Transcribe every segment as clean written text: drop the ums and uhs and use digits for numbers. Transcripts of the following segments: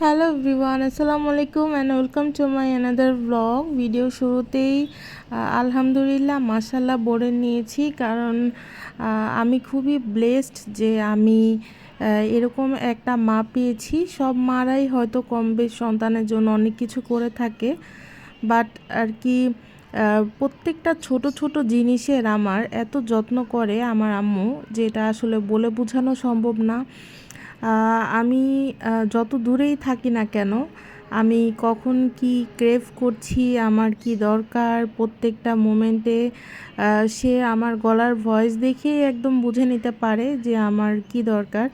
Hello everyone, আসসালামু আলাইকুম and welcome to my another blog. Video শুরুতেই আলহামদুলিল্লাহ মাশাল্লাহ বলে নিয়েছি, কারণ আমি খুবই ব্লেসড যে আমি এরকম একটা মা পেয়েছি। সব মারাই হয়তো কম বেশ সন্তানের জন্য অনেক কিছু করে থাকে, বাট আর কি প্রত্যেকটা ছোট ছোট জিনিসের আমার এত যত্ন করে আমার আম্মু, যেটা আসলে বলে বোঝানো সম্ভব না। আমি যত দূরেই থাকি না কেন, আমি কখন কি ক্রেভ করছি, আমার কি দরকার, প্রত্যেকটা মোমেন্টে সে আমার গলার ভয়েস দেখেই একদম বুঝে নিতে পারে যে আমার কি দরকার।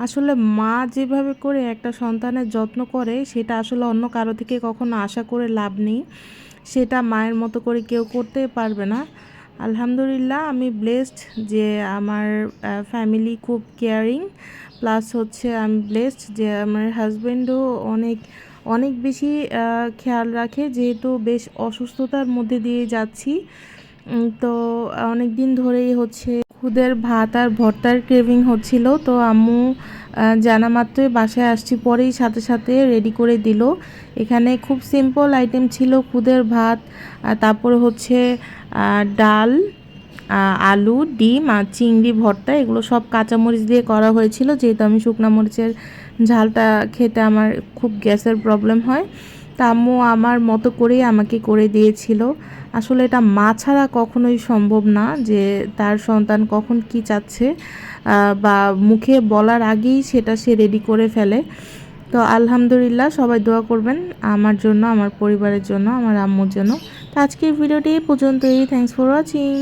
আসলে মা যেভাবে করে একটা সন্তানের যত্ন করে, সেটা আসলে অন্য কারো থেকে কখনো আশা করে লাভ নেই। সেটা মায়ের মতো করে কেউ করতে পারবে না। আলহামদুলিল্লাহ আমি ব্লেসড যে আমার ফ্যামিলি খুব কেয়ারিং, প্লাস হচ্ছে আমি ব্লেসড যে আমার হাজব্যান্ডও অনেক অনেক বেশি খেয়াল রাখে, যেহেতু বেশ অসুস্থতার মধ্যে দিয়ে যাচ্ছি। তো অনেক দিন ধরেই হচ্ছে খুদের ভাত আর ভর্তার ক্রেভিং হচ্ছিল, তো আম্মু জানা মাত্রই বাসায় আসছি পরেই সাথে সাথে রেডি করে দিল। এখানে খুব সিম্পল আইটেম ছিল, খুদের ভাত, তারপরে হচ্ছে ডাল, আলু, ডিম আর চিংড়ি ভর্তা। এগুলো সব কাঁচামরিচ দিয়ে করা হয়েছিল, যেহেতু আমি শুকনা মরিচের ঝালটা খেতে আমার খুব গ্যাসের প্রবলেম হয়। তা আম্মু আমার মতো করেই আমাকে করে দিয়েছিল। আসলে এটা মা ছাড়া কখনোই সম্ভব না যে তার সন্তান কখন কি চাচ্ছে বা মুখে বলার আগেই সেটা সে রেডি করে ফেলে। তো আলহামদুলিল্লাহ, সবাই দোয়া করবেন আমার জন্য, আমার পরিবারের জন্য, আমার আম্মুর জন্য। তো আজকের ভিডিওটি এই পর্যন্তই। Thanks for watching.